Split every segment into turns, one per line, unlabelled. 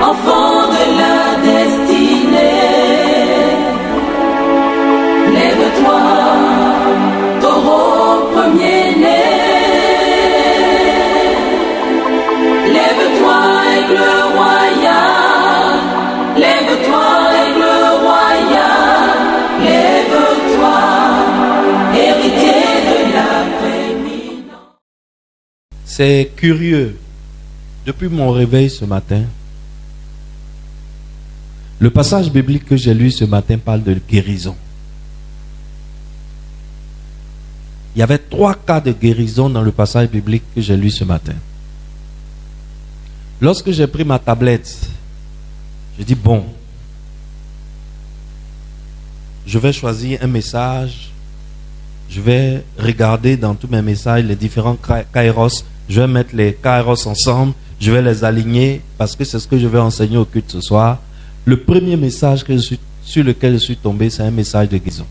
enfant de la destinée. Lève-toi, taureau premier-né. Lève-toi, aigle royal. Lève-toi, aigle royal. Lève-toi, héritier de la prééminence.
C'est curieux. Depuis mon réveil ce matin, le passage biblique que j'ai lu ce matin parle de guérison. Il y avait 3 cas de guérison dans le passage biblique que j'ai lu ce matin. Lorsque j'ai pris ma tablette, j'ai dit bon, je vais choisir un message, je vais regarder dans tous mes messages les différents kairos, je vais mettre les kairos ensemble, je vais les aligner parce que c'est ce que je vais enseigner au culte ce soir. Le premier message sur lequel je suis tombé, c'est un message de guérison.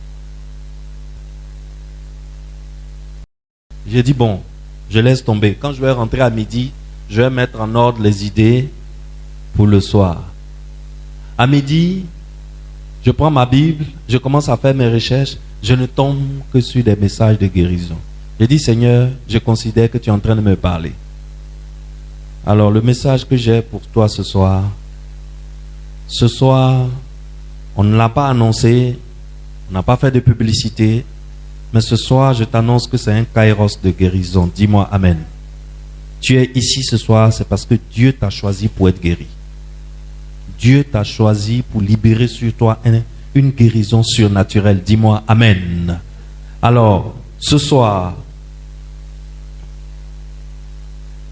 J'ai dit bon, je laisse tomber. Quand je vais rentrer à midi, je vais mettre en ordre les idées pour le soir. À midi, je prends ma Bible, je commence à faire mes recherches, je ne tombe que sur des messages de guérison. J'ai dit Seigneur, je considère que tu es en train de me parler. Alors le message que j'ai pour toi ce soir, on ne l'a pas annoncé, on n'a pas fait de publicité, mais ce soir je t'annonce que c'est un kairos de guérison. Dis-moi Amen. Tu es ici ce soir, c'est parce que Dieu t'a choisi pour être guéri. Dieu t'a choisi pour libérer sur toi une guérison surnaturelle. Dis-moi Amen. Alors, ce soir,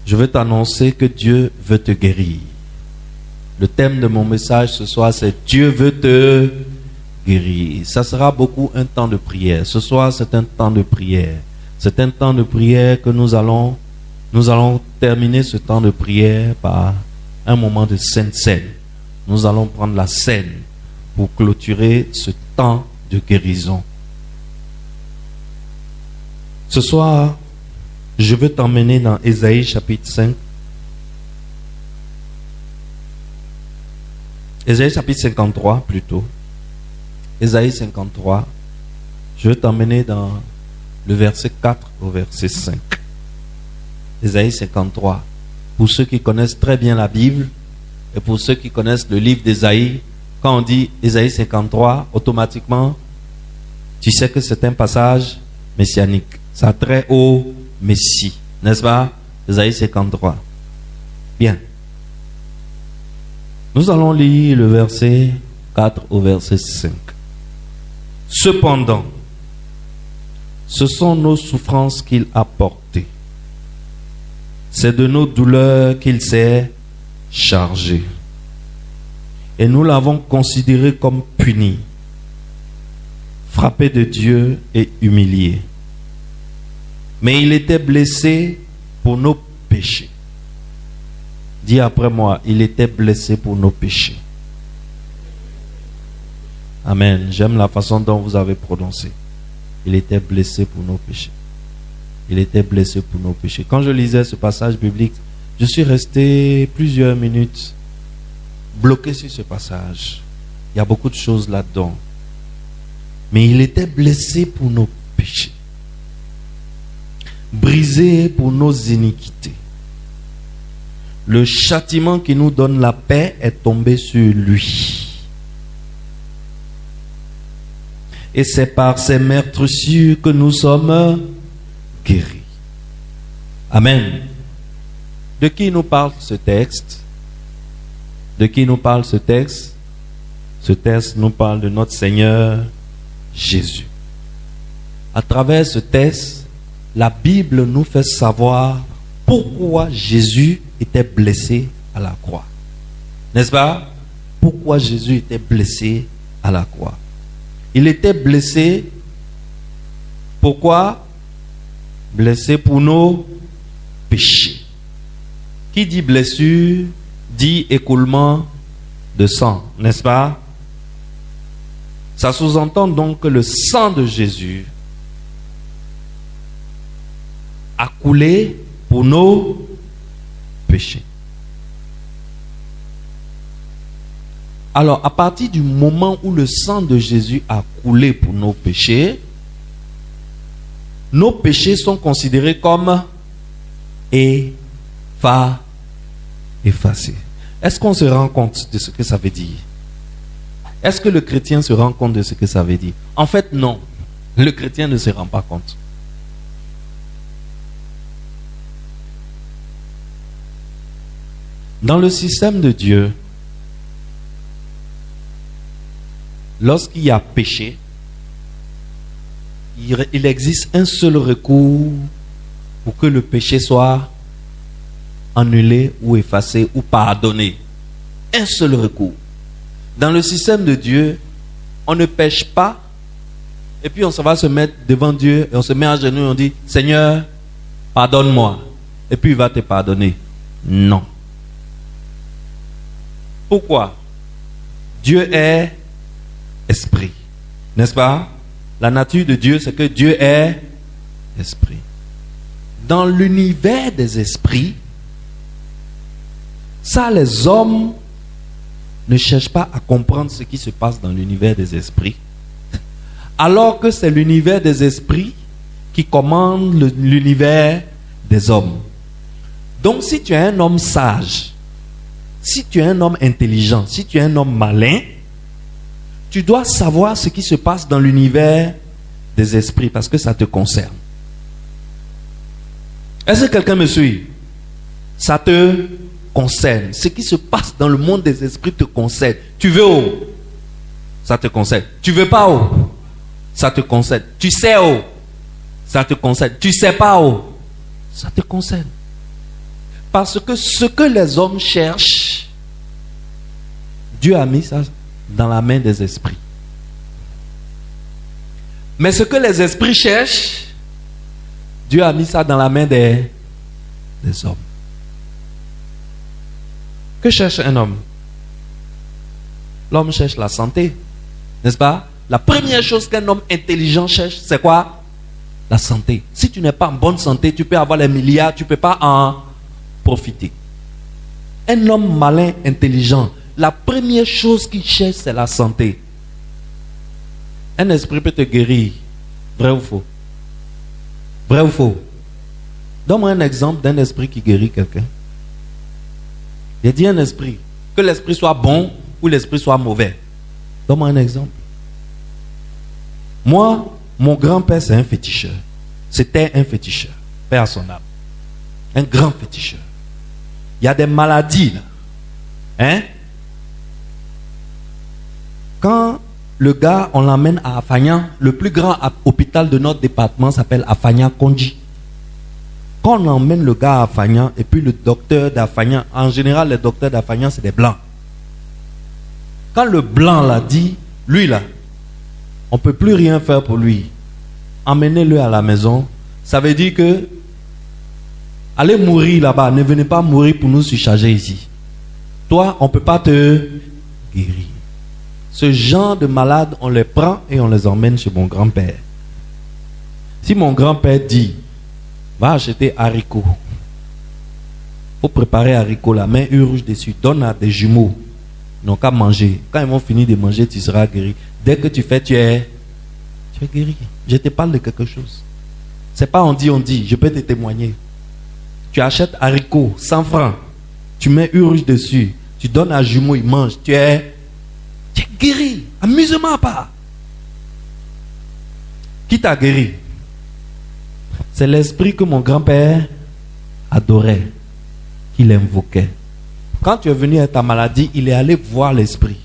je veux t'annoncer que Dieu veut te guérir. Le thème de mon message ce soir, c'est Dieu veut te guérir. Ça sera beaucoup un temps de prière. Ce soir, c'est un temps de prière. C'est un temps de prière que nous allons terminer ce temps de prière par un moment de Sainte Seine. Nous allons prendre la scène pour clôturer ce temps de guérison. Ce soir, je veux t'emmener dans Ésaïe chapitre 5. Ésaïe chapitre 53 plutôt. Ésaïe 53. Je veux t'emmener dans le verset 4 au verset 5. Ésaïe 53. Pour ceux qui connaissent très bien la Bible et pour ceux qui connaissent le livre d'Ésaïe, quand on dit Ésaïe 53, automatiquement, tu sais que c'est un passage messianique. Ça a trait au Messie, n'est-ce pas? Ésaïe 53. Bien. Nous allons lire le verset 4 au verset 5. Cependant, ce sont nos souffrances qu'il a portées. C'est de nos douleurs qu'il s'est chargé. Et nous l'avons considéré comme puni, frappé de Dieu et humilié. Mais il était blessé pour nos péchés. Dis après moi, il était blessé pour nos péchés. Amen. J'aime la façon dont vous avez prononcé. Il était blessé pour nos péchés. Il était blessé pour nos péchés. Quand je lisais ce passage biblique, je suis resté plusieurs minutes bloqué sur ce passage. Il y a beaucoup de choses là-dedans. Mais il était blessé pour nos péchés. Brisé pour nos iniquités. Le châtiment qui nous donne la paix est tombé sur lui. Et c'est par ses meurtrissures que nous sommes guéris. Amen. De qui nous parle ce texte? De qui nous parle ce texte? Ce texte nous parle de notre Seigneur Jésus. À travers ce texte, la Bible nous fait savoir pourquoi Jésus était blessé à la croix. N'est-ce pas? Pourquoi Jésus était blessé à la croix. Il était blessé. Pourquoi? Blessé pour nos péchés. Qui dit blessure, dit écoulement de sang, n'est-ce pas? Ça sous-entend donc que le sang de Jésus a coulé pour nos péchés. Alors, à partir du moment où le sang de Jésus a coulé pour nos péchés sont considérés comme effacés. Est-ce qu'on se rend compte de ce que ça veut dire? Est-ce que le chrétien se rend compte de ce que ça veut dire? En fait, non. Le chrétien ne se rend pas compte. Dans le système de Dieu, lorsqu'il y a péché, il existe un seul recours pour que le péché soit annulé ou effacé ou pardonné. Un seul recours. Dans le système de Dieu, on ne pêche pas et puis on va se mettre devant Dieu et on se met à genoux et on dit « Seigneur, pardonne-moi » et puis il va te pardonner. Non. Pourquoi? Dieu est esprit. N'est-ce pas? La nature de Dieu, c'est que Dieu est esprit. Dans l'univers des esprits, ça, les hommes ne cherchent pas à comprendre ce qui se passe dans l'univers des esprits. Alors que c'est l'univers des esprits qui commande l'univers des hommes. Donc, si tu es un homme sage, si tu es un homme intelligent, si tu es un homme malin, tu dois savoir ce qui se passe dans l'univers des esprits parce que ça te concerne. Est-ce que quelqu'un me suit? Ça te concerne. Ce qui se passe dans le monde des esprits te concerne. Tu veux où? Ça te concerne. Tu veux pas où? Ça te concerne. Tu sais où? Ça te concerne. Tu sais pas où? Ça te concerne. Parce que ce que les hommes cherchent, Dieu a mis ça dans la main des esprits. Mais ce que les esprits cherchent, Dieu a mis ça dans la main des hommes. Que cherche un homme? L'homme cherche la santé, n'est-ce pas? La première chose qu'un homme intelligent cherche, c'est quoi? La santé. Si tu n'es pas en bonne santé, tu peux avoir les milliards, tu ne peux pas en profiter. Un homme malin, intelligent, la première chose qu'il cherche, c'est la santé. Un esprit peut te guérir. Vrai ou faux? Vrai ou faux? Donne-moi un exemple d'un esprit qui guérit quelqu'un. J'ai dit un esprit. Que l'esprit soit bon ou l'esprit soit mauvais. Donne-moi un exemple. Moi, mon grand-père, c'est un féticheur. C'était un féticheur. Paix à son âme. Un grand féticheur. Il y a des maladies là. Hein? Quand le gars, on l'emmène à Afagnan, le plus grand hôpital de notre département s'appelle Afagnan Kondji. Quand on emmène le gars à Afagnan, et puis le docteur d'Afagnan, en général les docteurs d'Afagnan c'est des blancs. Quand le blanc l'a dit, lui là, on ne peut plus rien faire pour lui. Emmenez-le à la maison. Ça veut dire que allez mourir là-bas, ne venez pas mourir pour nous surcharger ici. Toi, on ne peut pas te guérir. Ce genre de malades, on les prend et on les emmène chez mon grand-père. Si mon grand-père dit, va acheter haricots, il faut préparer haricots, la main rouge dessus, donne à des jumeaux, ils n'ont qu'à manger. Quand ils vont finir de manger, tu seras guéri. Dès que tu fais, tu es guéri. Je te parle de quelque chose. C'est pas on dit, je peux te témoigner. Tu achètes haricots, 100 francs, tu mets rouge dessus, tu donnes à jumeaux, ils mangent, tu es guéri. Amusement à part. Qui t'a guéri? C'est l'esprit que mon grand-père adorait, qu'il invoquait. Quand tu es venu à ta maladie, il est allé voir l'esprit.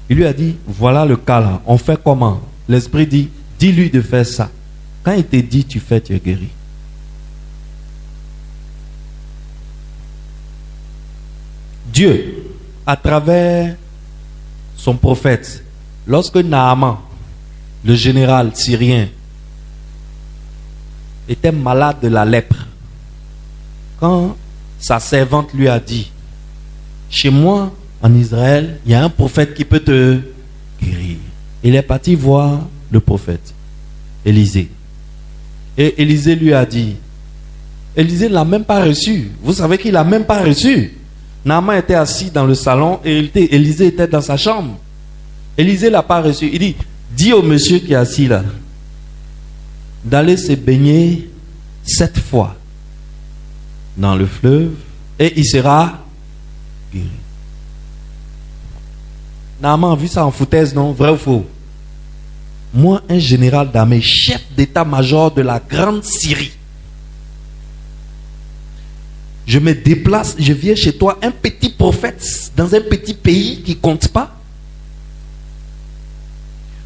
Il lui a dit, voilà le cas là, on fait comment? L'esprit dit, dis-lui de faire ça. Quand il te dit, tu fais, tu es guéri. Dieu, à travers son prophète, lorsque Naaman, le général syrien, était malade de la lèpre, quand sa servante lui a dit, chez moi en Israël, il y a un prophète qui peut te guérir. Il est parti voir le prophète Élisée. Et Élisée lui a dit, Élisée ne l'a même pas reçu. Vous savez qu'il ne l'a même pas reçu. Naaman était assis dans le salon et Élisée était dans sa chambre. Élisée l'a pas reçu. Il dit, dis au monsieur qui est assis là d'aller se baigner 7 fois dans le fleuve et il sera guéri. Naaman a vu ça en foutaise, non? Vrai ou faux? Moi, un général d'armée, chef d'état-major de la grande Syrie, je me déplace, je viens chez toi, un petit prophète dans un petit pays qui compte pas.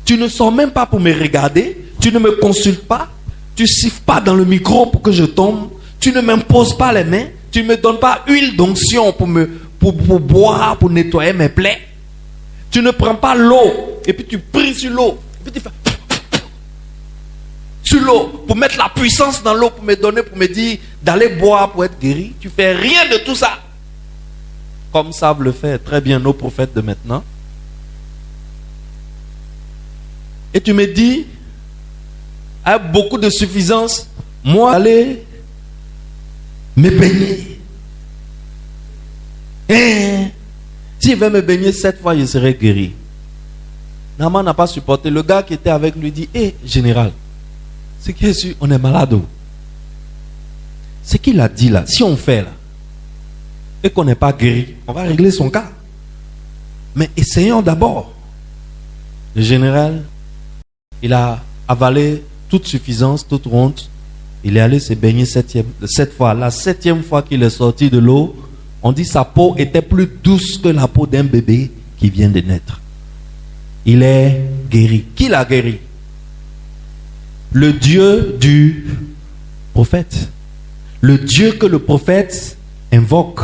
Tu ne sors même pas pour me regarder, tu ne me consultes pas, tu siffles pas dans le micro pour que je tombe, tu ne m'imposes pas les mains, tu ne me donnes pas huile d'onction pour boire, pour nettoyer mes plaies. Tu ne prends pas l'eau et puis tu pries sur l'eau, et puis tu fais sur l'eau pour mettre la puissance dans l'eau pour me donner, pour me dire d'aller boire pour être guéri. Tu fais rien de tout ça. Comme savent le faire très bien nos prophètes de maintenant. Et tu me dis, avec beaucoup de suffisance, moi, aller me baigner. Si je vais me baigner 7 fois, je serai guéri. Naaman n'a pas supporté. Le gars qui était avec lui dit, général, c'est qui est sûr, on est malade. Ce qu'il a dit là, si on fait là, et qu'on n'est pas guéri, on va régler son cas. Mais essayons d'abord. Le général, il a avalé toute suffisance, toute honte. Il est allé se baigner 7 fois. La 7e fois qu'il est sorti de l'eau, on dit sa peau était plus douce que la peau d'un bébé qui vient de naître. Il est guéri. Qui l'a guéri? Le Dieu du prophète. Le Dieu que le prophète invoque.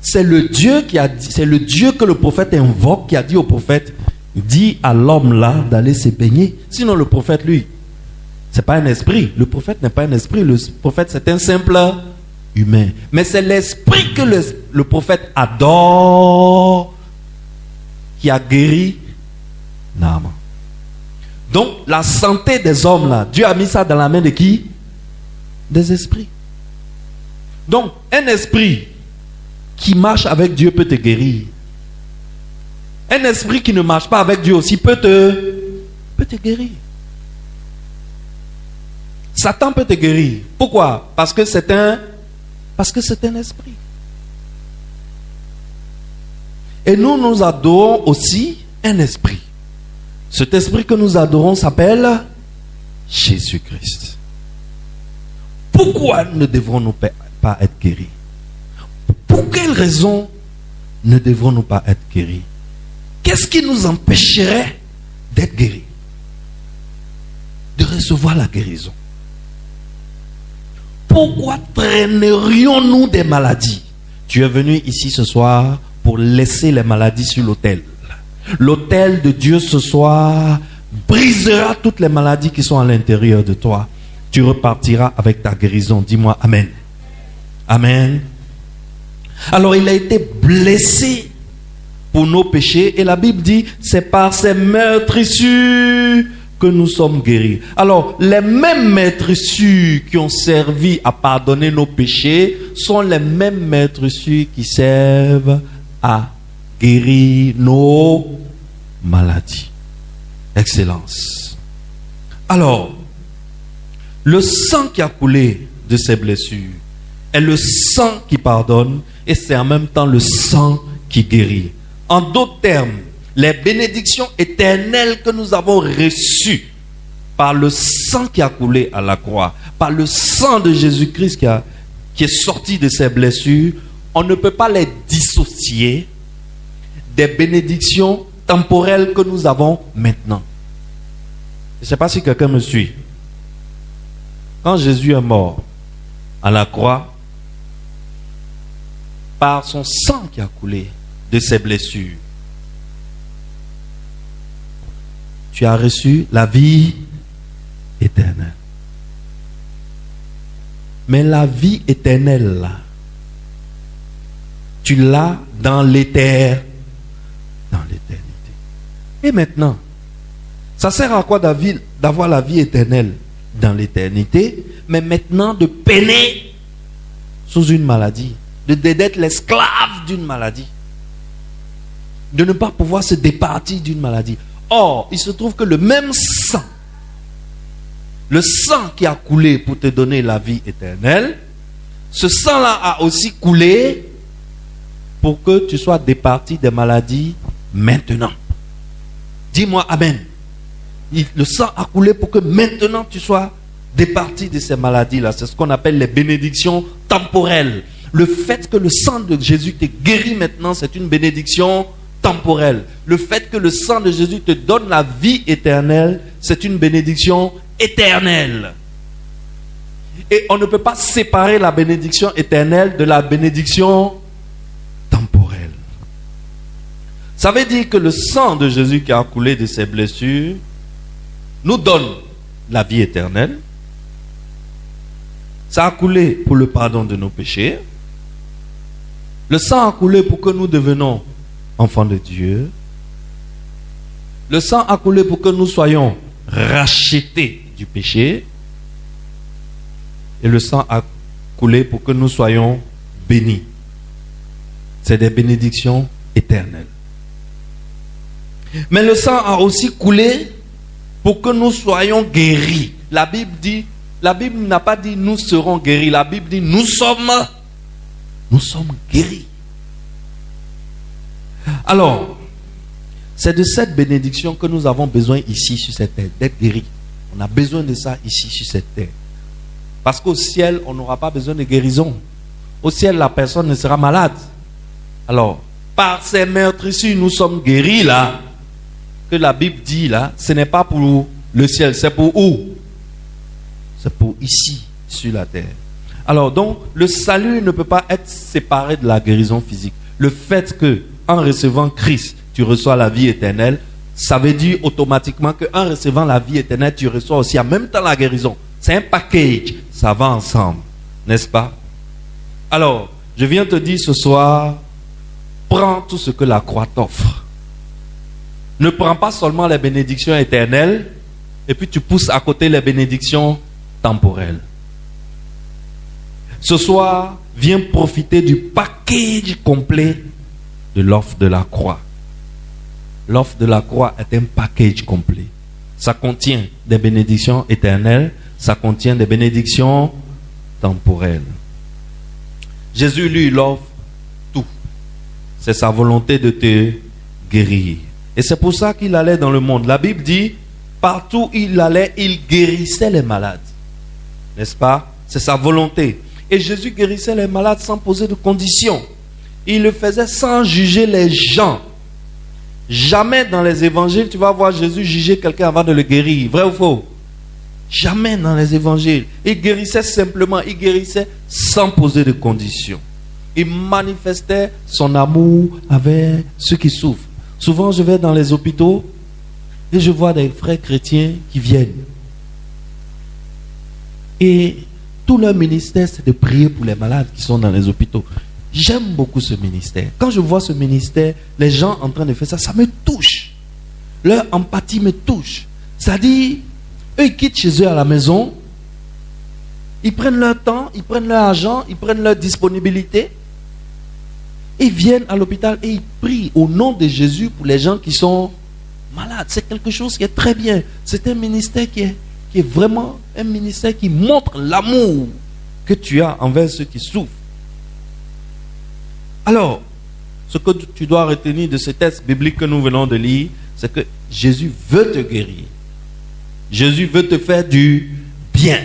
C'est le Dieu qui a dit, c'est le Dieu que le prophète invoque qui a dit au prophète, dis à l'homme là d'aller se baigner. Sinon le prophète lui, c'est pas un esprit. Le prophète n'est pas un esprit. Le prophète c'est un simple humain. Mais c'est l'esprit que le prophète adore qui a guéri Naaman. Donc la santé des hommes là, Dieu a mis ça dans la main de qui? Des esprits. Donc un esprit qui marche avec Dieu peut te guérir. Un esprit qui ne marche pas avec Dieu aussi peut te guérir. Satan peut te guérir. Pourquoi? Parce que c'est un esprit. Et nous adorons aussi un esprit. Cet esprit que nous adorons s'appelle Jésus-Christ. Pourquoi ne devrons-nous pas être guéris? Pour quelle raison ne devrons-nous pas être guéris? Qu'est-ce qui nous empêcherait d'être guéris? De recevoir la guérison. Pourquoi traînerions-nous des maladies? Tu es venu ici ce soir pour laisser les maladies sur l'autel. L'autel de Dieu ce soir brisera toutes les maladies qui sont à l'intérieur de toi. Tu repartiras avec ta guérison. Dis-moi Amen. Amen. Alors il a été blessé pour nos péchés et la Bible dit c'est par ses meurtrissures que nous sommes guéris. Alors les mêmes meurtrissures qui ont servi à pardonner nos péchés sont les mêmes meurtrissures qui servent à guérir nos maladies. Excellence. Alors, le sang qui a coulé de ces blessures est le sang qui pardonne et c'est en même temps le sang qui guérit. En d'autres termes, les bénédictions éternelles que nous avons reçues par le sang qui a coulé à la croix, par le sang de Jésus-Christ qui est sorti de ces blessures, on ne peut pas les dissocier des bénédictions temporelles que nous avons maintenant. Je ne sais pas si quelqu'un me suit. Quand Jésus est mort à la croix, par son sang qui a coulé de ses blessures, tu as reçu la vie éternelle. Mais la vie éternelle, là, tu l'as dans l'éternité. Et maintenant, ça sert à quoi d'avoir la vie éternelle dans l'éternité, mais maintenant de peiner sous une maladie? d'être l'esclave d'une maladie, de ne pas pouvoir se départir d'une maladie. Or, il se trouve que le même sang, le sang qui a coulé pour te donner la vie éternelle, ce sang-là a aussi coulé pour que tu sois départi des maladies maintenant. Dis-moi Amen. Le sang a coulé pour que maintenant tu sois départi de ces maladies-là. C'est ce qu'on appelle les bénédictions temporelles. Le fait que le sang de Jésus te guérit maintenant, c'est une bénédiction temporelle. Le fait que le sang de Jésus te donne la vie éternelle, c'est une bénédiction éternelle. Et on ne peut pas séparer la bénédiction éternelle de la bénédiction temporelle. Ça veut dire que le sang de Jésus qui a coulé de ses blessures nous donne la vie éternelle. Ça a coulé pour le pardon de nos péchés. Le sang a coulé pour que nous devenions enfants de Dieu. Le sang a coulé pour que nous soyons rachetés du péché. Et le sang a coulé pour que nous soyons bénis. C'est des bénédictions éternelles. Mais le sang a aussi coulé pour que nous soyons guéris. La Bible n'a pas dit nous serons guéris. La Bible dit nous sommes guéris. Alors, c'est de cette bénédiction que nous avons besoin ici sur cette terre, d'être guéris. On a besoin de ça ici sur cette terre. Parce qu'au ciel, on n'aura pas besoin de guérison. Au ciel, la personne ne sera malade. Alors, par ces meurtrissures, nous sommes guéris là. Que la Bible dit là, ce n'est pas pour le ciel, c'est pour où? C'est pour ici, sur la terre. Alors donc, le salut ne peut pas être séparé de la guérison physique. Le fait que, en recevant Christ, tu reçois la vie éternelle, ça veut dire automatiquement qu'en recevant la vie éternelle, tu reçois aussi en même temps la guérison. C'est un package, ça va ensemble, n'est-ce pas? Alors, je viens te dire ce soir, prends tout ce que la croix t'offre. Ne prends pas seulement les bénédictions éternelles et puis tu pousses à côté les bénédictions temporelles. Ce soir, viens profiter du package complet de l'offre de la croix. L'offre de la croix est un package complet. Ça contient des bénédictions éternelles, ça contient des bénédictions temporelles. Jésus, lui, il offre tout. C'est sa volonté de te guérir. Et c'est pour ça qu'il allait dans le monde. La Bible dit, partout où il allait, il guérissait les malades. N'est-ce pas? C'est sa volonté. Et Jésus guérissait les malades sans poser de conditions. Il le faisait sans juger les gens. Jamais dans les évangiles, tu vas voir Jésus juger quelqu'un avant de le guérir. Vrai ou faux? Jamais dans les évangiles. Il guérissait simplement, il guérissait sans poser de conditions. Il manifestait son amour avec ceux qui souffrent. Souvent, je vais dans les hôpitaux et je vois des frères chrétiens qui viennent. Et tout leur ministère, c'est de prier pour les malades qui sont dans les hôpitaux. J'aime beaucoup ce ministère. Quand je vois ce ministère, les gens en train de faire ça, ça me touche. Leur empathie me touche. C'est-à-dire, eux, ils quittent chez eux à la maison, ils prennent leur temps, ils prennent leur argent, ils prennent leur disponibilité. Ils viennent à l'hôpital et ils prient au nom de Jésus pour les gens qui sont malades. C'est quelque chose qui est très bien. C'est un ministère qui est vraiment un ministère qui montre l'amour que tu as envers ceux qui souffrent. Alors, ce que tu dois retenir de ce texte biblique que nous venons de lire, c'est que Jésus veut te guérir. Jésus veut te faire du bien.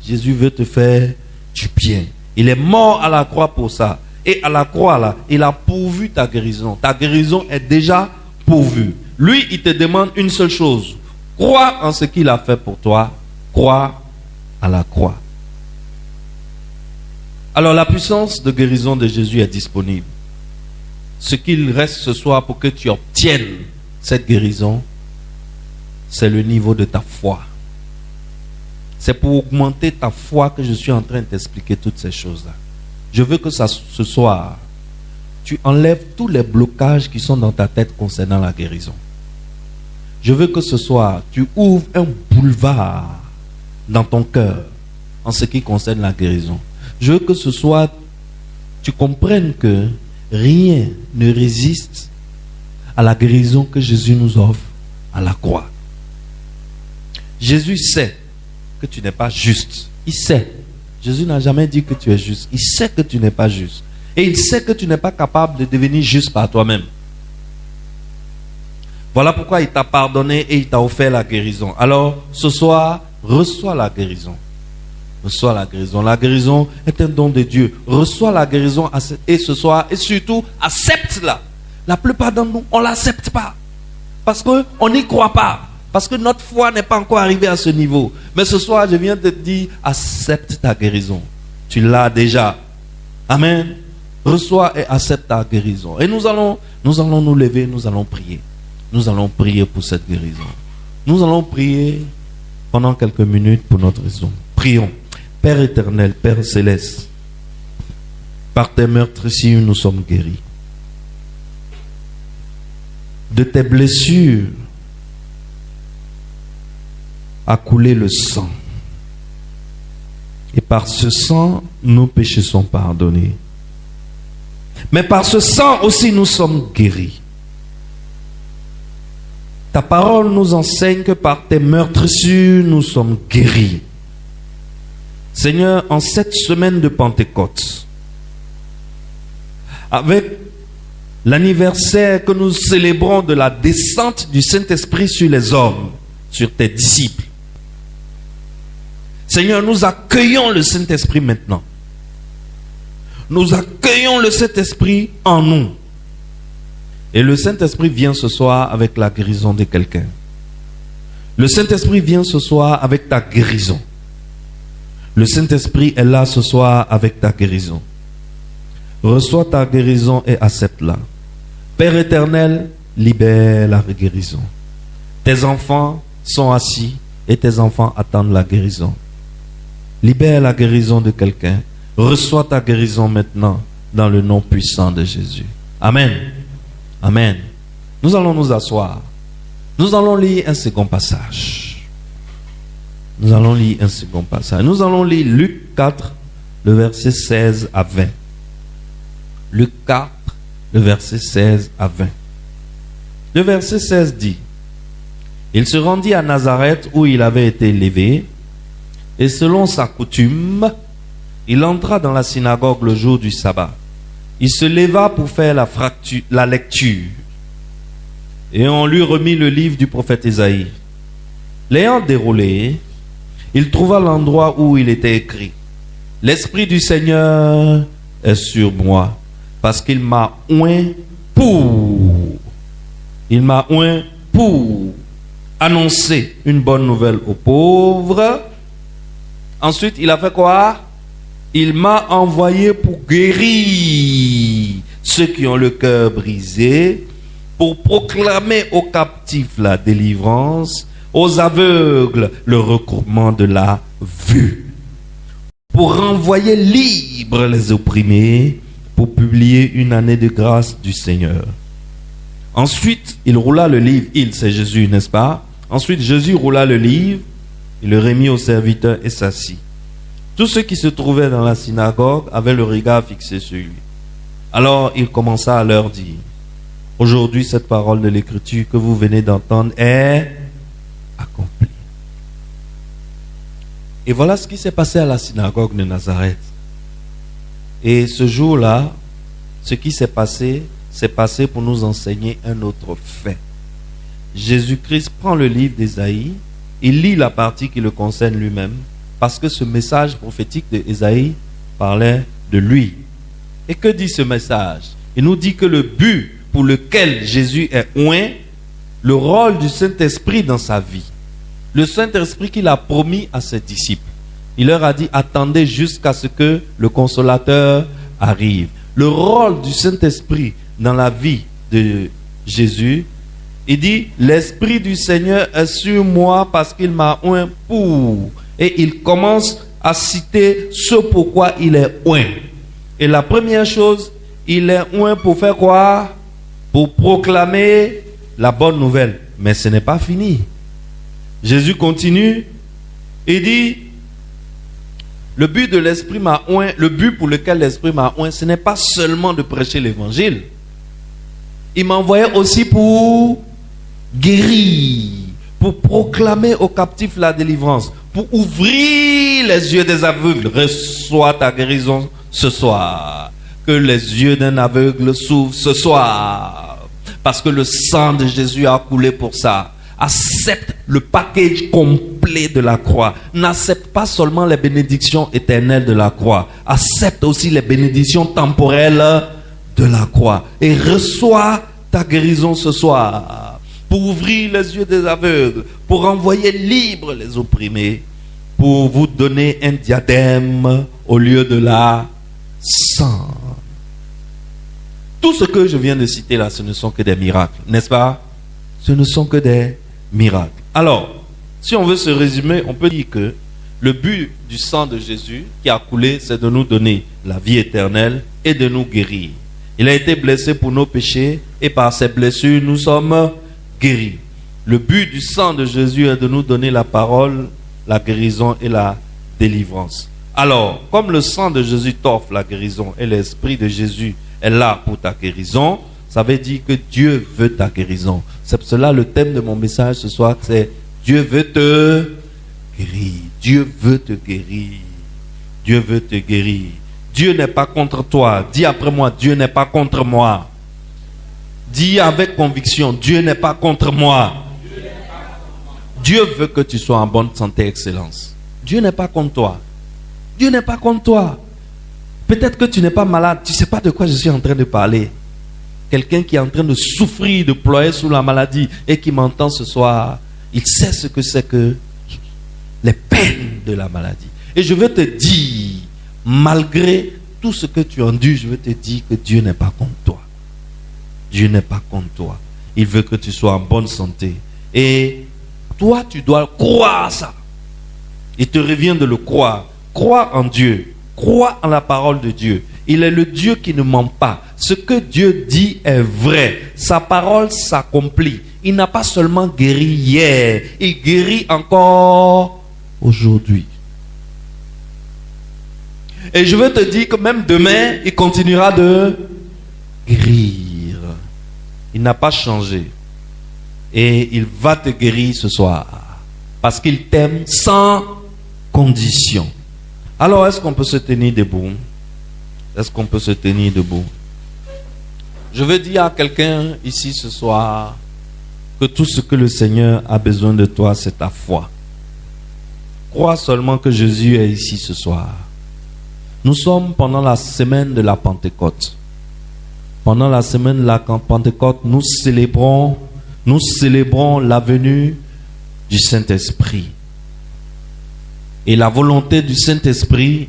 Jésus veut te faire du bien. Il est mort à la croix pour ça. Et à la croix, là, il a pourvu ta guérison. Ta guérison est déjà pourvue. Lui, il te demande une seule chose. Crois en ce qu'il a fait pour toi. Crois à la croix. Alors, la puissance de guérison de Jésus est disponible. Ce qu'il reste ce soir pour que tu obtiennes cette guérison, c'est le niveau de ta foi. C'est pour augmenter ta foi que je suis en train de t'expliquer toutes ces choses-là. Je veux que ce soir, tu enlèves tous les blocages qui sont dans ta tête concernant la guérison. Je veux que ce soir, tu ouvres un boulevard dans ton cœur en ce qui concerne la guérison. Je veux que ce soir, tu comprennes que rien ne résiste à la guérison que Jésus nous offre à la croix. Jésus sait que tu n'es pas juste. Il sait. Jésus n'a jamais dit que tu es juste. Il sait que tu n'es pas juste. Et il sait que tu n'es pas capable de devenir juste par toi-même. Voilà pourquoi il t'a pardonné et il t'a offert la guérison. Alors, ce soir, reçois la guérison. Reçois la guérison. La guérison est un don de Dieu. Reçois la guérison et ce soir, et surtout, accepte-la. La plupart d'entre nous, on ne l'accepte pas. Parce qu'on n'y croit pas. Parce que notre foi n'est pas encore arrivée à ce niveau. Mais ce soir, je viens de te dire, accepte ta guérison. Tu l'as déjà. Amen. Reçois et accepte ta guérison. Et nous allons nous lever, nous allons prier. Nous allons prier pour cette guérison. Nous allons prier pendant quelques minutes pour notre raison. Prions. Père éternel, Père céleste, par tes meurtrissures, nous sommes guéris. De tes blessures a coulé le sang. Et par ce sang, nos péchés sont pardonnés. Mais par ce sang aussi, nous sommes guéris. Ta parole nous enseigne que par tes meurtrissures, nous sommes guéris. Seigneur, en cette semaine de Pentecôte, avec l'anniversaire que nous célébrons de la descente du Saint-Esprit sur les hommes, sur tes disciples, Seigneur, nous accueillons le Saint-Esprit maintenant. Nous accueillons le Saint-Esprit en nous. Et le Saint-Esprit vient ce soir avec la guérison de quelqu'un. Le Saint-Esprit vient ce soir avec ta guérison. Le Saint-Esprit est là ce soir avec ta guérison. Reçois ta guérison et accepte-la. Père éternel, libère la guérison. Tes enfants sont assis et tes enfants attendent la guérison. Libère la guérison de quelqu'un. Reçois ta guérison maintenant dans le nom puissant de Jésus. Amen. Amen. Nous allons nous asseoir. Nous allons lire un second passage. Nous allons lire un second passage. Nous allons lire Luc 4, le verset 16 à 20. Luc 4, le verset 16 à 20. Le verset 16 dit: il se rendit à Nazareth où il avait été élevé, et selon sa coutume, il entra dans la synagogue le jour du sabbat. Il se leva pour faire la lecture. Et on lui remit le livre du prophète Ésaïe. L'ayant déroulé, il trouva l'endroit où il était écrit: l'Esprit du Seigneur est sur moi, parce qu'il m'a oint pour. Il m'a oint pour annoncer une bonne nouvelle aux pauvres. Ensuite, il a fait quoi? Il m'a envoyé pour guérir ceux qui ont le cœur brisé, pour proclamer aux captifs la délivrance, aux aveugles le recouvrement de la vue, pour renvoyer libres les opprimés, pour publier une année de grâce du Seigneur. Ensuite, il roula le livre. C'est Jésus, n'est-ce pas? Ensuite, Jésus roula le livre, il le remit au serviteur et s'assit. Tous ceux qui se trouvaient dans la synagogue avaient le regard fixé sur lui. Alors il commença à leur dire: aujourd'hui, cette parole de l'Écriture que vous venez d'entendre est accomplie. Et voilà ce qui s'est passé à la synagogue de Nazareth. Et ce jour-là, ce qui s'est passé pour nous enseigner un autre fait. Jésus-Christ prend le livre d'Ésaïe, il lit la partie qui le concerne lui-même, parce que ce message prophétique d'Ésaïe parlait de lui. Et que dit ce message? Il nous dit que le but pour lequel Jésus est oint, le rôle du Saint-Esprit dans sa vie, le Saint-Esprit qu'il a promis à ses disciples. Il leur a dit: attendez jusqu'à ce que le Consolateur arrive. Le rôle du Saint-Esprit dans la vie de Jésus, il dit: l'Esprit du Seigneur est sur moi parce qu'il m'a oint pour. Et il commence à citer ce pourquoi il est oint. Et la première chose, il est oint pour faire quoi? Pour proclamer la bonne nouvelle. Mais ce n'est pas fini. Jésus continue. Il dit: Le but de l'Esprit m'a oint, le but pour lequel l'Esprit m'a oint, ce n'est pas seulement de prêcher l'évangile. Il m'a envoyé aussi pour guérir, pour proclamer aux captifs la délivrance, pour ouvrir les yeux des aveugles. Reçois ta guérison ce soir. Que les yeux d'un aveugle s'ouvrent ce soir. Parce que le sang de Jésus a coulé pour ça. Accepte le package complet de la croix. N'accepte pas seulement les bénédictions éternelles de la croix. Accepte aussi les bénédictions temporelles de la croix. Et reçois ta guérison ce soir. Pour ouvrir les yeux des aveugles. Pour envoyer libres les opprimés. Pour vous donner un diadème au lieu de la sang. Tout ce que je viens de citer là, ce ne sont que des miracles, n'est-ce pas? Ce ne sont que des miracles. Alors, si on veut se résumer, on peut dire que le but du sang de Jésus qui a coulé, c'est de nous donner la vie éternelle et de nous guérir. Il a été blessé pour nos péchés et par ses blessures, nous sommes guéris. Le but du sang de Jésus est de nous donner la parole, la guérison et la délivrance. Alors, comme le sang de Jésus t'offre la guérison et l'esprit de Jésus est là pour ta guérison, ça veut dire que Dieu veut ta guérison. C'est pour cela le thème de mon message ce soir, c'est Dieu veut te guérir. Dieu veut te guérir. Dieu veut te guérir. Dieu n'est pas contre toi. Dis après moi, Dieu n'est pas contre moi. Dis avec conviction, Dieu n'est pas contre moi. Dieu veut que tu sois en bonne santé et excellence. Dieu n'est pas contre toi. Dieu n'est pas contre toi. Peut-être que tu n'es pas malade. Tu ne sais pas de quoi je suis en train de parler. Quelqu'un qui est en train de souffrir, de ployer sous la maladie et qui m'entend ce soir, il sait ce que c'est que les peines de la maladie. Et je veux te dire, malgré tout ce que tu endures, je veux te dire que Dieu n'est pas contre toi. Dieu n'est pas contre toi. Il veut que tu sois en bonne santé. Et toi, tu dois croire ça. Il te revient de le croire. Crois en Dieu. Crois en la parole de Dieu. Il est le Dieu qui ne ment pas. Ce que Dieu dit est vrai. Sa parole s'accomplit. Il n'a pas seulement guéri hier. Il guérit encore aujourd'hui. Et je veux te dire que même demain, il continuera de guérir. Il n'a pas changé. Et il va te guérir ce soir. Parce qu'il t'aime sans condition. Alors, est-ce qu'on peut se tenir debout? Est-ce qu'on peut se tenir debout? Je veux dire à quelqu'un ici ce soir que tout ce que le Seigneur a besoin de toi, c'est ta foi. Crois seulement que Jésus est ici ce soir. Nous sommes pendant la semaine de la Pentecôte. Pendant la semaine de la Pentecôte, nous célébrons la venue du Saint-Esprit. Et la volonté du Saint-Esprit,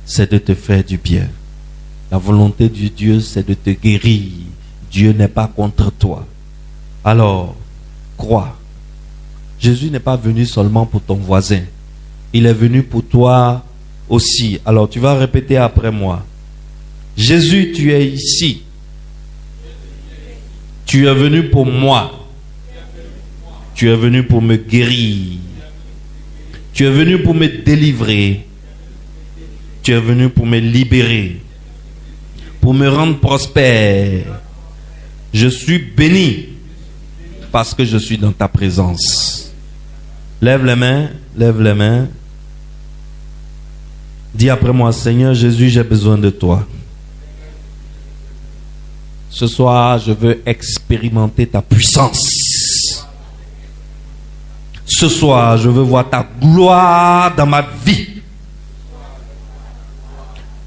c'est de te faire du bien. La volonté de Dieu, c'est de te guérir. Dieu n'est pas contre toi. Alors, crois. Jésus n'est pas venu seulement pour ton voisin. Il est venu pour toi aussi. Alors, tu vas répéter après moi. Jésus, tu es ici. Tu es venu pour moi. Tu es venu pour me guérir. Tu es venu pour me délivrer. Tu es venu pour me libérer. Pour me rendre prospère. Je suis béni parce que je suis dans ta présence. Lève les mains, lève les mains. Dis après moi, Seigneur Jésus, j'ai besoin de toi. Ce soir, je veux expérimenter ta puissance. Ce soir, je veux voir ta gloire dans ma vie.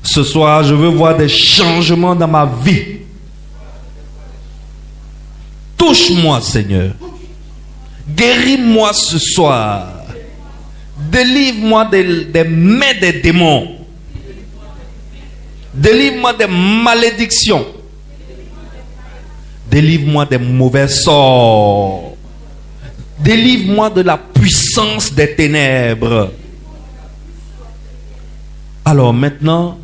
Ce soir, je veux voir des changements dans ma vie. Touche-moi, Seigneur. Guéris-moi ce soir. Délivre-moi des mains des démons. Délivre-moi des malédictions. Délivre-moi des mauvais sorts. Délivre-moi de la puissance des ténèbres. Alors maintenant,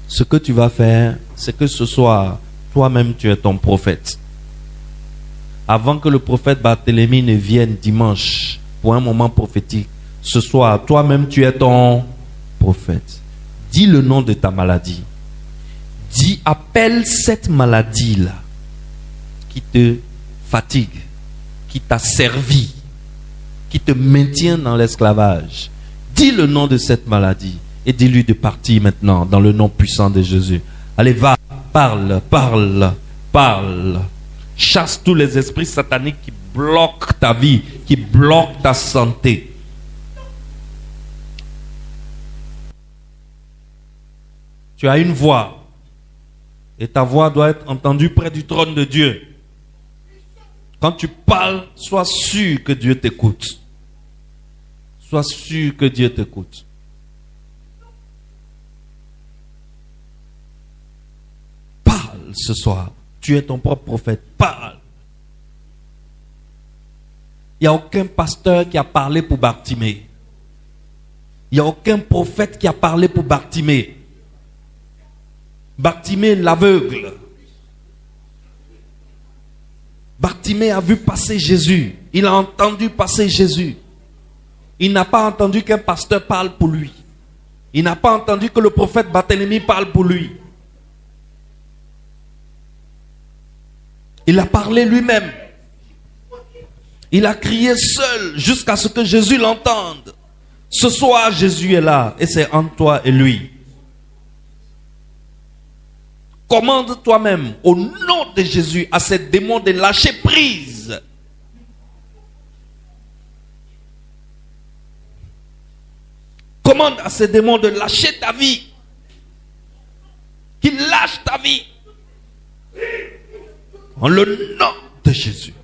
ce que tu vas faire, c'est que ce soir, toi-même tu es ton prophète. Avant que le prophète Barthélemy ne vienne dimanche pour un moment prophétique, ce soir, toi-même tu es ton prophète. Dis le nom de ta maladie. Dis, appelle cette maladie-là qui te fatigue, qui t'a servi, qui te maintient dans l'esclavage. Dis le nom de cette maladie et dis-lui de partir maintenant dans le nom puissant de Jésus. Allez, va, parle, parle, parle. Chasse tous les esprits sataniques qui bloquent ta vie, qui bloquent ta santé. Tu as une voix et ta voix doit être entendue près du trône de Dieu. Quand tu parles, sois sûr que Dieu t'écoute. Sois sûr que Dieu t'écoute. Parle ce soir. Tu es ton propre prophète. Parle. Il n'y a aucun pasteur qui a parlé pour Bartimée. Il n'y a aucun prophète qui a parlé pour Bartimée. Bartimée, l'aveugle. Bartimée a vu passer Jésus. Il a entendu passer Jésus. Il n'a pas entendu qu'un pasteur parle pour lui. Il n'a pas entendu que le prophète Barthélemy parle pour lui. Il a parlé lui-même. Il a crié seul jusqu'à ce que Jésus l'entende. Ce soir, Jésus est là et c'est entre toi et lui. Commande toi-même au nom de Jésus à ces démons de lâcher prise. Commande à ces démons de lâcher ta vie. Qu'ils lâchent ta vie. En le nom de Jésus.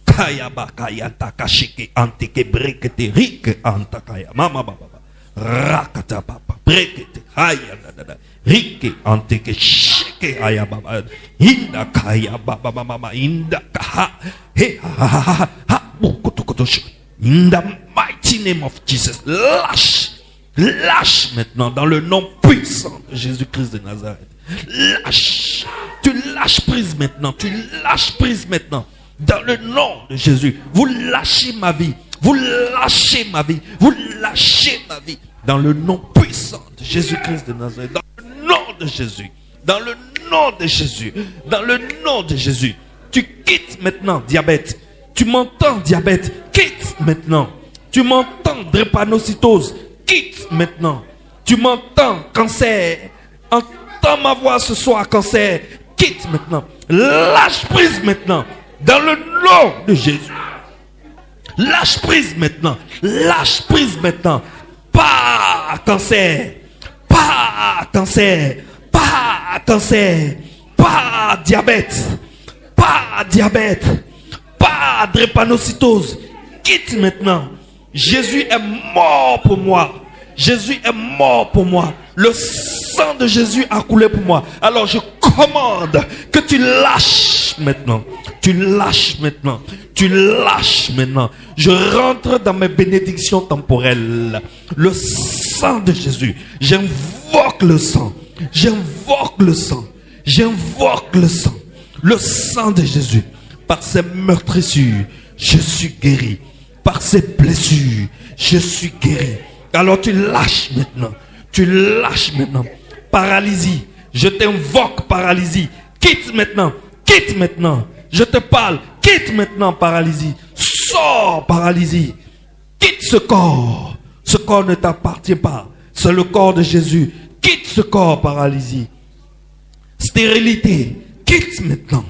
Kayaba kayanta kashike antike brekete rike antakaya mama baba rakata papa brekete haya dada rike antike shike haya baba inda kaya baba mama inda kaha he ha ha bukutukutush in the mighty name of Jesus. Lâche maintenant dans le nom puissant de Jésus-Christ de Nazareth. Lâche. Tu lâches prise maintenant. Tu lâches prise maintenant. Dans le nom de Jésus. Vous lâchez ma vie. Vous lâchez ma vie. Vous lâchez ma vie. Dans le nom puissant de Jésus-Christ de Nazareth. Dans le nom de Jésus. Dans le nom de Jésus. Dans le nom de Jésus. Tu quittes maintenant diabète. Tu m'entends diabète. Quitte maintenant. Tu m'entends drépanocytose. Quitte maintenant. Tu m'entends cancer. Entends ma voix ce soir cancer. Quitte maintenant. Lâche prise maintenant. Dans le nom de Jésus. Lâche prise maintenant. Lâche prise maintenant. Pas cancer. Pas cancer. Pas cancer. Pas diabète. Pas diabète. Pas drépanocytose. Quitte maintenant. Jésus est mort pour moi. Jésus est mort pour moi. Le sang de Jésus a coulé pour moi. Alors je commande que tu lâches maintenant. Tu lâches maintenant. Tu lâches maintenant. Je rentre dans mes bénédictions temporelles. Le sang de Jésus. J'invoque le sang. J'invoque le sang. J'invoque le sang. Le sang de Jésus. Par ses meurtrissures, je suis guéri. Par ses blessures, je suis guéri. Alors tu lâches maintenant. Tu lâches maintenant. Paralysie. Je t'invoque paralysie. Quitte maintenant. Quitte maintenant. Je te parle. Quitte maintenant paralysie. Sors paralysie. Quitte ce corps. Ce corps ne t'appartient pas. C'est le corps de Jésus. Quitte ce corps paralysie. Stérilité. Quitte maintenant.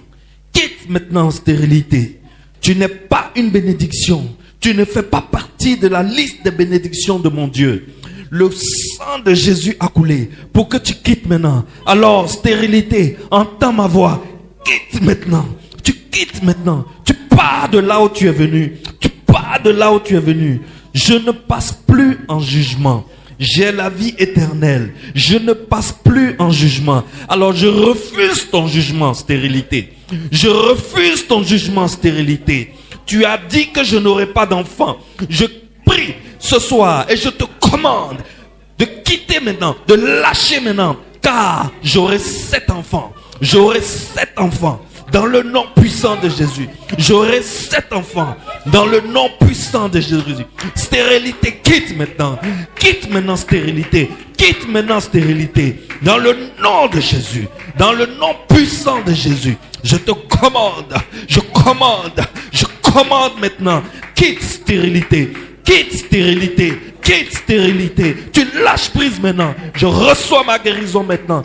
Quitte maintenant stérilité. Tu n'es pas une bénédiction. Tu ne fais pas partie de la liste des bénédictions de mon Dieu. Le sang de Jésus a coulé pour que tu quittes maintenant. Alors, stérilité, entends ma voix. Quitte maintenant. Tu quittes maintenant. Tu pars de là où tu es venu. Tu pars de là où tu es venu. Je ne passe plus en jugement. J'ai la vie éternelle. Je ne passe plus en jugement. Alors je refuse ton jugement, stérilité. Je refuse ton jugement, stérilité. Tu as dit que je n'aurai pas d'enfant. Je prie ce soir et je te commande de quitter maintenant, de lâcher maintenant, car j'aurai 7 enfants. J'aurai 7 enfants. Dans le nom puissant de Jésus. J'aurai 7 enfants. Dans le nom puissant de Jésus. Stérilité, quitte maintenant. Quitte maintenant stérilité. Quitte maintenant stérilité. Dans le nom de Jésus. Dans le nom puissant de Jésus. Je te commande. Je commande. Je commande maintenant. Quitte stérilité. Quitte stérilité. Quitte stérilité. Tu lâches prise maintenant. Je reçois ma guérison maintenant.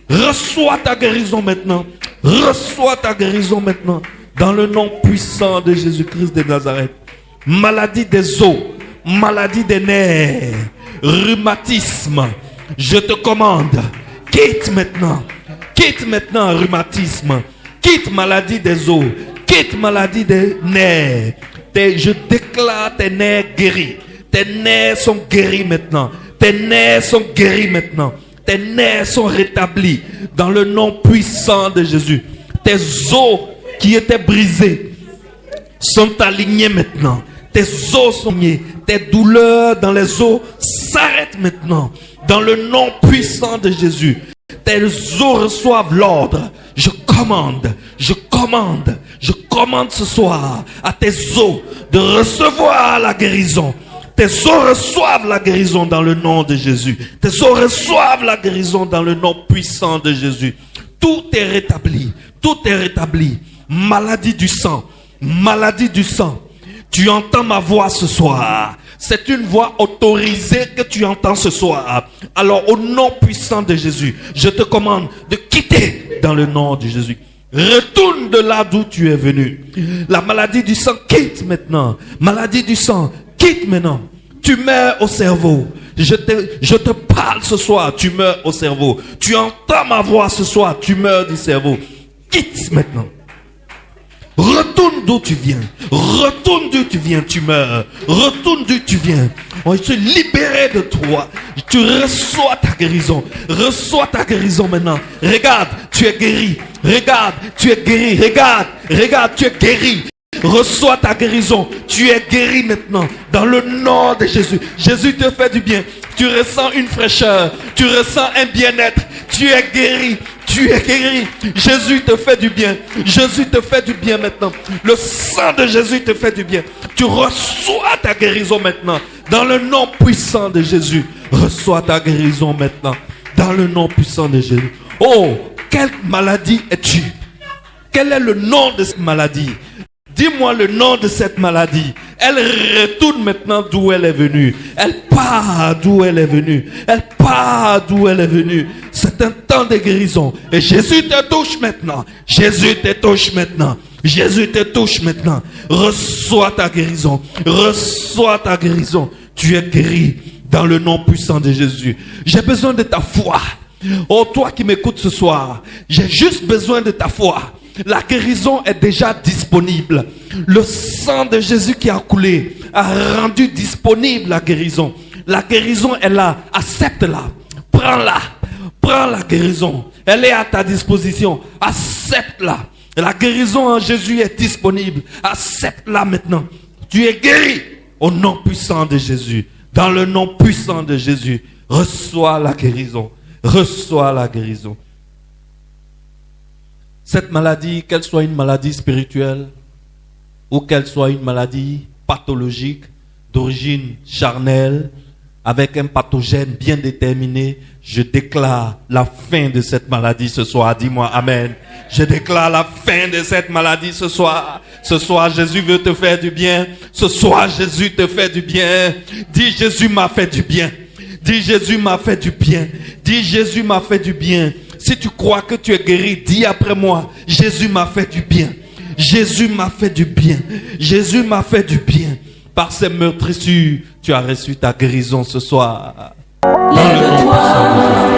Reçois ta guérison maintenant. Reçois ta guérison maintenant. Dans le nom puissant de Jésus-Christ de Nazareth. Maladie des os. Maladie des nerfs. Rhumatisme. Je te commande. Quitte maintenant. Quitte maintenant rhumatisme. Quitte maladie des os. Quitte maladie des nerfs. Je déclare tes nerfs guéris. Tes nerfs sont guéris maintenant. Tes nerfs sont guéris maintenant. Tes nerfs sont rétablis dans le nom puissant de Jésus. Tes os qui étaient brisés sont alignés maintenant. Tes os sont alignés. Tes douleurs dans les os s'arrêtent maintenant. Dans le nom puissant de Jésus. Tes os reçoivent l'ordre. Je commande ce soir à tes os de recevoir la guérison. Tes os reçoivent la guérison dans le nom de Jésus. Tes os reçoivent la guérison dans le nom puissant de Jésus. Tout est rétabli. Tout est rétabli. Maladie du sang. Maladie du sang. Tu entends ma voix ce soir. C'est une voix autorisée que tu entends ce soir. Alors au nom puissant de Jésus, je te commande de quitter dans le nom de Jésus. Retourne de là d'où tu es venu. La maladie du sang quitte maintenant. Maladie du sang quitte maintenant. Tu meurs au cerveau. Je te parle ce soir. Tu meurs au cerveau. Tu entends ma voix ce soir. Tu meurs du cerveau. Quitte maintenant. Retourne d'où tu viens. Retourne d'où tu viens. Tu meurs. Retourne d'où tu viens. On est libéré de toi. Tu reçois ta guérison. Reçois ta guérison maintenant. Regarde, tu es guéri. Regarde, tu es guéri. Regarde, tu es guéri. Reçois ta guérison. Tu es guéri maintenant. Dans le nom de Jésus. Jésus te fait du bien. Tu ressens une fraîcheur. Tu ressens un bien-être. Tu es guéri. Tu es guéri. Jésus te fait du bien. Jésus te fait du bien maintenant. Le sang de Jésus te fait du bien. Tu reçois ta guérison maintenant. Dans le nom puissant de Jésus. Reçois ta guérison maintenant. Dans le nom puissant de Jésus. Oh, quelle maladie es-tu? Quel est le nom de cette maladie? Dis-moi le nom de cette maladie. Elle retourne maintenant d'où elle est venue. Elle part d'où elle est venue. Elle part d'où elle est venue. C'est un temps de guérison. Et Jésus te touche maintenant. Jésus te touche maintenant. Jésus te touche maintenant. Reçois ta guérison. Reçois ta guérison. Tu es guéri dans le nom puissant de Jésus. J'ai besoin de ta foi. Oh, toi qui m'écoutes ce soir, j'ai juste besoin de ta foi. La guérison est déjà disponible. Le sang de Jésus qui a coulé a rendu disponible la guérison. La guérison est là. Accepte-la. Prends-la. Prends la guérison. Elle est à ta disposition. Accepte-la. La guérison en Jésus est disponible. Accepte-la maintenant. Tu es guéri au nom puissant de Jésus. Dans le nom puissant de Jésus, reçois la guérison. Reçois la guérison. Cette maladie, qu'elle soit une maladie spirituelle ou qu'elle soit une maladie pathologique d'origine charnelle, avec un pathogène bien déterminé, je déclare la fin de cette maladie ce soir. Dis-moi Amen. Je déclare la fin de cette maladie ce soir. Ce soir, Jésus veut te faire du bien. Ce soir, Jésus te fait du bien. Dis, Jésus m'a fait du bien. Dis, Jésus m'a fait du bien. Dis, Jésus m'a fait du bien. Si tu crois que tu es guéri, dis après moi, Jésus m'a fait du bien. Jésus m'a fait du bien. Jésus m'a fait du bien. Par ses meurtrissures, tu as reçu ta guérison ce soir.
Lève-toi.